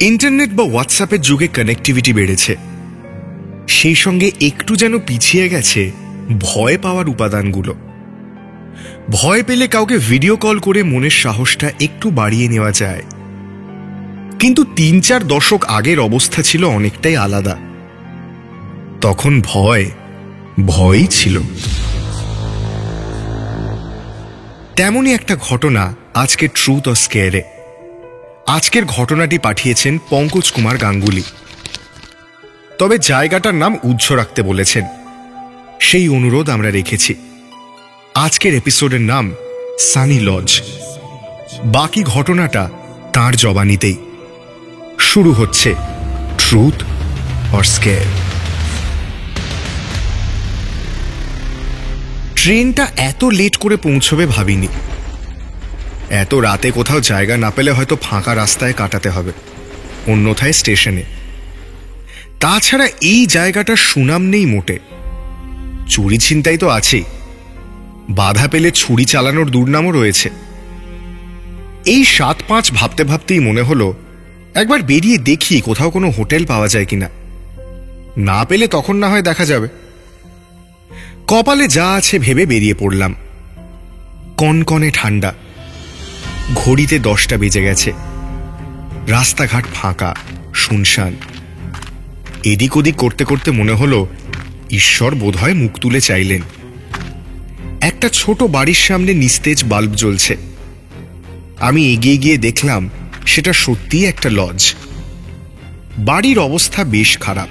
Internet বা হোয়াটসঅ্যাপের যুগে কানেক্টিভিটি বেড়েছে, সেই সঙ্গে একটু যেন পিছিয়ে গেছে ভয় পাওয়ার উপাদানগুলো। ভয় পেলে কাউকে ভিডিও কল করে মনের সাহসটা একটু বাড়িয়ে নেওয়া যায়, কিন্তু ৩-৪ দশক আগের অবস্থা ছিল অনেকটাই আলাদা। তখন ভয়ই ছিল। তেমনই একটা ঘটনা আজকে ট্রুথ অর স্কেয়ারে। আজকের ঘটনাটি পাঠিয়েছেন পঙ্কজ কুমার গাঙ্গুলি, তবে জায়গাটার নাম উজ্জ্ব রাখতে বলেছেন, সেই অনুরোধ আমরা রেখেছি। আজকের এপিসোডের নাম সানি লজ। বাকি ঘটনাটা তাঁর জবানিতেই। শুরু হচ্ছে ট্রুথ অর স্কেয়ার। ট্রেনটা এত লেট করে পৌঁছবে ভাবিনি। এত রাতে কোথাও জায়গা না পেলে হয়তো ফাঁকা রাস্তায় কাটাতে হবে, অন্যথায় স্টেশনে। তাছাড়া এই জায়গাটার সুনাম নেই মোটে। চুরি ছিনতাই তো আছেই, বাধা পেলে ছুরি চালানোর দুর্নামও রয়েছে। এই ৭-৫ ভাবতে ভাবতেই মনে হলো একবার বেরিয়ে দেখি কোথাও কোনো হোটেল পাওয়া যায় কিনা। না পেলে তখন না হয় দেখা যাবে। কপালে যা আছে ভেবে বেরিয়ে পড়লাম। কনকনে ঠান্ডা, ঘড়িতে 10টা বেজে গেছে। রাস্তাঘাট ফাঁকা, শুনশান। এদিক ওদিক করতে করতে মনে হলো ঈশ্বর বোধহয় মুখ তুলে চাইলেন। একটা ছোট বাড়ির সামনে নিস্তেজ বাল্ব জ্বলছে। আমি এগিয়ে গিয়ে দেখলাম সেটা সত্যিই একটা লজ। বাড়ির অবস্থা বেশ খারাপ।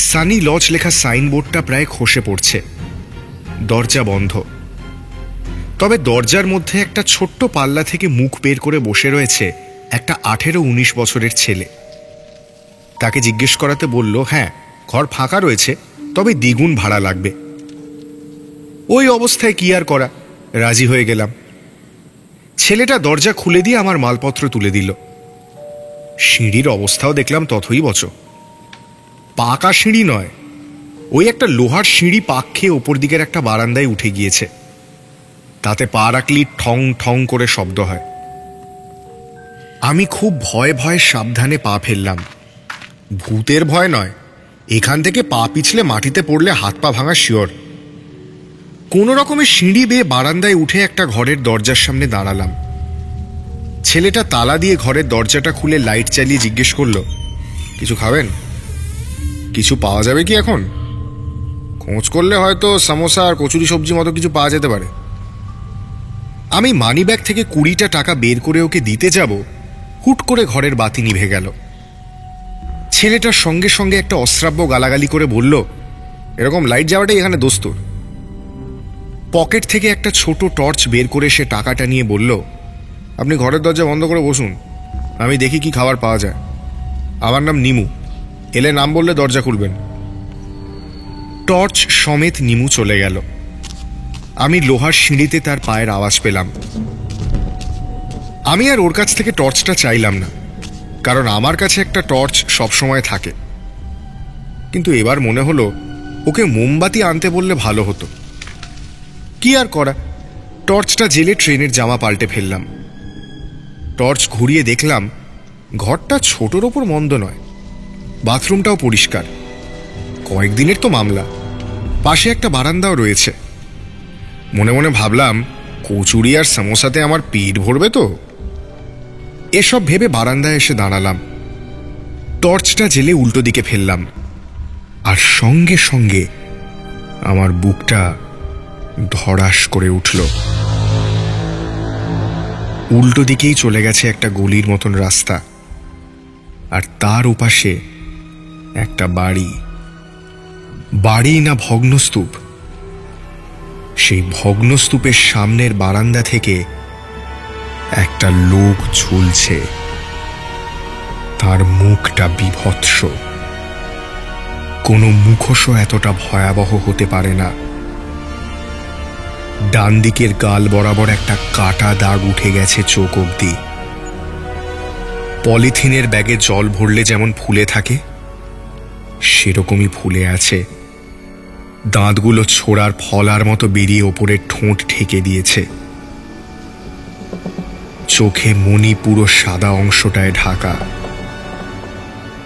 সানি লজ লেখা সাইনবোর্ডটা প্রায় খসে পড়ছে। দরজা বন্ধ, তবে দরজার মধ্যে একটা ছোট্ট পাল্লা থেকে মুখ বের করে বসে রয়েছে একটা 18-19 বছরের ছেলে। তাকে জিজ্ঞেস করাতে বলল, হ্যাঁ ঘর ফাঁকা রয়েছে, তবে দ্বিগুণ ভাড়া লাগবে। ওই অবস্থায় কি আর করা, রাজি হয়ে গেলাম। ছেলেটা দরজা খুলে দিয়ে আমার মালপত্র তুলে দিল। সিঁড়ির অবস্থাও দেখলাম তথই বচ। পাকা সিঁড়ি নয়, ওই একটা লোহার সিঁড়ি পাক খেয়ে ওপর দিকের একটা বারান্দায় উঠে গিয়েছে। তাতে পা রাখলি ঠং ঠং করে শব্দ হয়। আমি খুব ভয়ে ভয়ে সাবধানে পা ফেললাম। ভূতের ভয় নয়, এখান থেকে পা পিছলে মাটিতে পড়লে হাত পা ভাঙা শিওর। কোনো রকমের সিঁড়ি বেয়ে বারান্দায় উঠে একটা ঘরের দরজার সামনে দাঁড়ালাম। ছেলেটা তালা দিয়ে ঘরের দরজাটা খুলে লাইট চালিয়ে জিজ্ঞেস করলো, কিছু খাবেন? কিছু পাওয়া যাবে কি এখন? খোঁজ করলে হয়তো সমোসা আর কচুরি সবজি মতো কিছু পাওয়া যেতে পারে। আমি মানিব্যাগ থেকে 20টা টাকা বের করে ওকে দিতে যাব, হুট করে ঘরের বাতি নিভে গেল। ছেলেটার সঙ্গে সঙ্গে একটা অশ্রাব্য গালাগালি করে বলল, এরকম লাইট যাওয়াটাই এখানে দোস্তুর। পকেট থেকে একটা ছোট টর্চ বের করে সে টাকাটা নিয়ে বলল, আপনি ঘরের দরজা বন্ধ করে বসুন, আমি দেখি কি খাবার পাওয়া যায়। আমার নাম নিমু, এলে নাম বললে দরজা খুলবেন। টর্চ সমেত নিমু চলে গেল। আমি লোহার সিঁড়িতে তার পায়ের আওয়াজ পেলাম। আমি আর ওর কাছ থেকে টর্চটা চাইলাম না, কারণ আমার কাছে একটা টর্চ সবসময় থাকে। কিন্তু এবার মনে হলো ওকে মোমবাতি আনতে বললে ভালো হতো। কি আর করা, টর্চটা জেলে ট্রেনের জামা পাল্টে ফেললাম। টর্চ ঘুরিয়ে দেখলাম ঘরটা ছোটর ওপর মন্দ নয়, বাথরুমটাও পরিষ্কার। কয়েকদিনের তো মামলা। পাশে একটা বারান্দাও রয়েছে। মনে মনে ভাবলাম, কচুরি আর সমোসাতে আমার পেট ভরবে তো। এসব ভেবে বারান্দায় এসে দাঁড়ালাম। টর্চটা জেলে উল্টো দিকে ফেললাম, আর সঙ্গে সঙ্গে আমার বুকটা ধড়াস করে উঠল। উল্টো দিকেই চলে গেছে একটা গলির মতন রাস্তা, আর তার ওপাশে একটা বাড়ি। বাড়ি না ভগ্নস্তূপ। সেই ভগ্নস্তূপের সামনের বারান্দা থেকে একটা লোক ঝুলছে। তার মুখটা বিভৎস। কোনো মুখোশও এতটা ভয়াবহ হতে পারে না। ডান দিকের গাল বরাবর একটা কাটা দাগ উঠে গেছে চোখ অবধি। পলিথিনের ব্যাগে জল ভরলে যেমন ফুলে থাকে, সেরকমই ফুলে আছে। দাঁতগুলো ছোড়ার ফলার মতো বেরিয়ে ওপরের ঠোঁট ঠেকে দিয়েছে। চোখে মণি পুরো সাদা অংশটায় ঢাকা।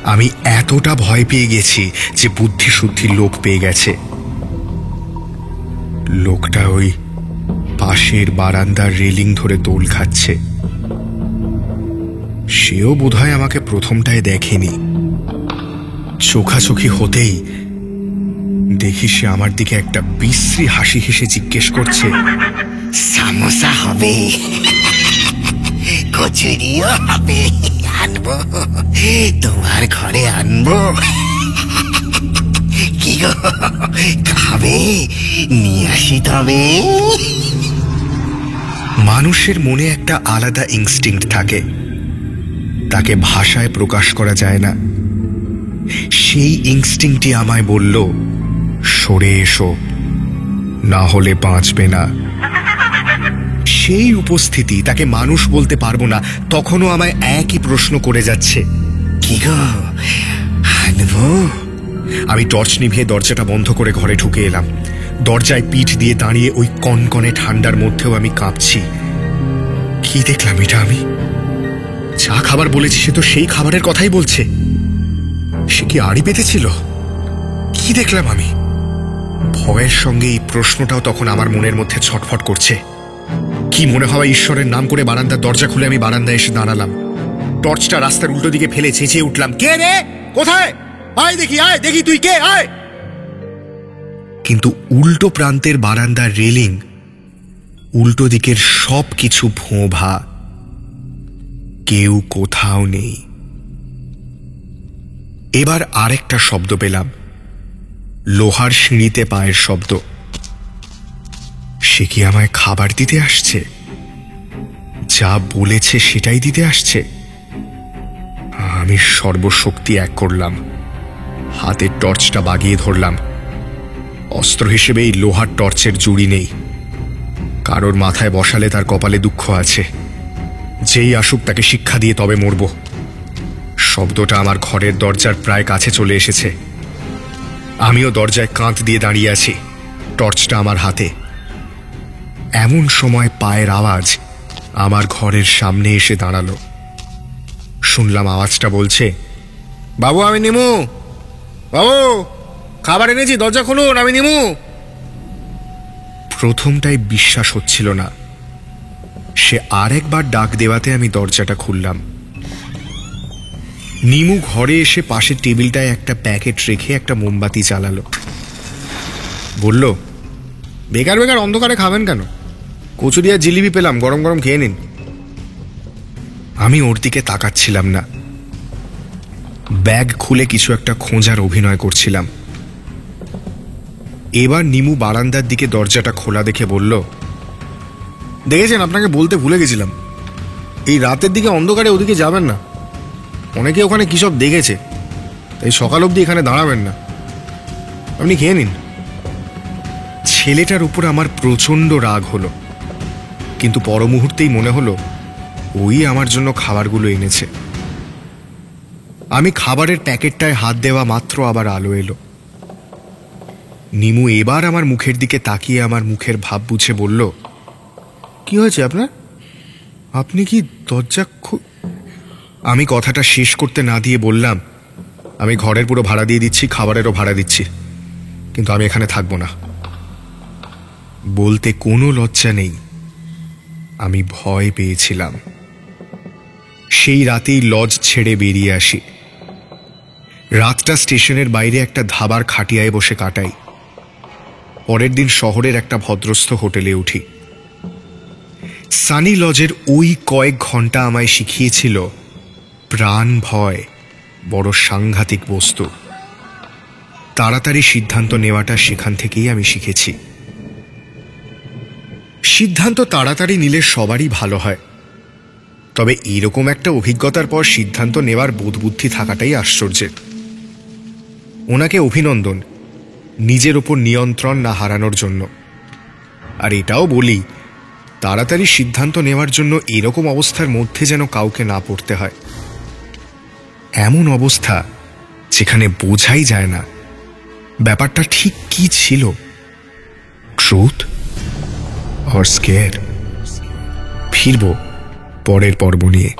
আমি এতটা ভয় পেয়ে গেছি যে বুদ্ধি শুদ্ধি লোপ পেয়ে গেছে। লোকটা ওই পাশের বারান্দার রেলিং ধরে দোল খাচ্ছে। সেও বোধহয় আমাকে প্রথমটায় দেখেনি। চোখাচোখি হতেই দেখি সে আমার দিকে একটা বিশ্রী হাসি হেসে জিজ্ঞেস করছে, সামোসা হবে, কচুরিও হবে, আনবো তোমার ঘরে আনবো। কি গো, খাবে? নিয়ে আসি তবে। মানুষের মনে একটা আলাদা ইনস্টিংক্ট থাকে, তাকে ভাষায় প্রকাশ করা যায় না। সেই ইনস্টিংক্টই আমায় বলল, সরে এসো, না হলে বাঁচবে না। সেই উপস্থিতি, তাকে মানুষ বলতে পারবো না, তখনও আমায় একই প্রশ্ন করে যাচ্ছে, কি গো, আনবো? আমি টর্চ নিভিয়ে দরজাটা বন্ধ করে ঘরে ঢুকে এলাম। দরজায় পিঠ দিয়ে দাঁড়িয়ে ওই কনকনে ঠান্ডার মধ্যেও আমি কাঁপছি। কি দেখলাম এটা আমি? যা খাবার বলেছি সে তো সেই খাবারের কথাই বলছে। সে কি আড়ি পেতেছিল? কি দেখলাম আমি? ভয়ের সঙ্গে এই প্রশ্নটাও তখন আমার মনের মধ্যে ছটফট করছে। কি মনে হওয়া ঈশ্বরের নাম করে বারান্দার দরজা খুলে আমি বারান্দায় এসে দাঁড়ালাম। টর্চটা রাস্তার উল্টো দিকে ফেলে চেঁচিয়ে উঠলাম, কে রে? কোথায়? আয় দেখি, আয় দেখি, তুই কে? আয়! কিন্তু উল্টো প্রান্তের বারান্দার রেলিং, উল্টো দিকের সব কিছু ভোঁভা, কেউ কোথাও নেই। এবার আরেকটা শব্দ পেলাম, লোহার সিঁড়িতে পায়ের শব্দ। সে কি আমায় খাবার দিতে আসছে? যা বলেছে সেটাই দিতে আসছে। আমি সর্বশক্তি এক করলাম, হাতের টর্চটা বাগিয়ে ধরলাম। অস্ত্র হিসেবে এই লোহার টর্চের জুড়ি নেই। কারোর মাথায় বসালে তার কপালে দুঃখ আছে। যেই আসুক তাকে শিক্ষা দিয়ে তবে মরব। শব্দটা আমার ঘরের দরজার প্রায় কাছে চলে এসেছে। আমিও দরজায় কাঁধ দিয়ে দাঁড়িয়ে আছি, টর্চটা আমার হাতে। এমন সময় পায়ের আওয়াজ আমার ঘরের সামনে এসে দাঁড়ালো। শুনলাম আওয়াজটা বলছে, বাবু আমি নিমু, বাবু খাবার এনেছি, দরজা খুলুন, আমি নিমু। প্রথমটাই বিশ্বাস হচ্ছিল না। সে আরেকবার ডাক দেওয়াতে আমি দরজাটা খুললাম। নিমু ঘরে এসে পাশের টেবিলটায় একটা প্যাকেট রেখে একটা মোমবাতি জ্বালালো। বলল, বেকার বেকার অন্ধকারে খাবেন কেন? কচুরি আর জিলিপি পেলাম, গরম গরম খেয়ে নিন। আমি ওর দিকে তাকাচ্ছিলাম না। ব্যাগ খুলে কিছু একটা খোঁজার অভিনয় করছিলাম। এবার নিমু বারান্দার দিকে দরজাটা খোলা দেখে বলল, দেখেছেন, আপনাকে বলতে ভুলে গেছিলাম, এই রাতের দিকে অন্ধকারে ওদিকে যাবেন না। অনেকে ওখানে কি সব দেখেছে, তাই সকাল অবধি এখানে দাঁড়াবেন না। আপনি খেয়ে নিন। ছেলেটার উপর আমার প্রচণ্ড রাগ হলো, কিন্তু পর মুহূর্তেই মনে হলো ওই আমার জন্য খাবারগুলো এনেছে। আমি খাবারের প্যাকেটটায় হাত দেওয়া মাত্র আবার আলো এলো। নিমু এবার আমার মুখের দিকে তাকিয়ে আমার মুখের ভাব বুঝে বলল, কি হয়েছে আপনার? আপনি কি দরজা আমি কথাটা শেষ করতে না দিয়ে বললাম, আমি ঘরের পুরো ভাড়া দিয়ে দিচ্ছি, খাবারেরও ভাড়া দিচ্ছি, কিন্তু আমি এখানে থাকবো না। বলতে কোনো লজ্জা নেই, আমি ভয় পেয়েছিলাম। সেই রাতেই লজ ছেড়ে বেরিয়ে আসি। রাতটা স্টেশনের বাইরে একটা ধাবার খাটিয়ায় বসে কাটাই। পরের দিন শহরের একটা ভদ্রস্থ হোটেলে উঠি। সানি লজের ওই কয়েক ঘন্টা আমায় শিখিয়েছিল প্রাণ ভয় বড় সাংঘাতিক বস্তু। তাড়াতাড়ি সিদ্ধান্ত নেওয়াটা সেখান থেকেই আমি শিখেছি। সিদ্ধান্ত তাড়াতাড়ি নিলে সবারই ভালো হয়, তবে এরকম একটা অভিজ্ঞতার পর সিদ্ধান্ত নেওয়ার বোধবুদ্ধি থাকাটাই আশ্চর্যের। ওনাকে অভিনন্দন নিজের ওপর নিয়ন্ত্রণ না হারানোর জন্য। আর এটাও বলি, তাড়াতাড়ি সিদ্ধান্ত নেওয়ার জন্য এরকম অবস্থার মধ্যে যেন কাউকে না পড়তে হয়। এমন অবস্থা যেখানে বোঝাই যায় না ব্যাপারটা ঠিক কি ছিল, ট্রুথ অর স্কেয়ার। ফিরব পরের পর্ব নিয়ে।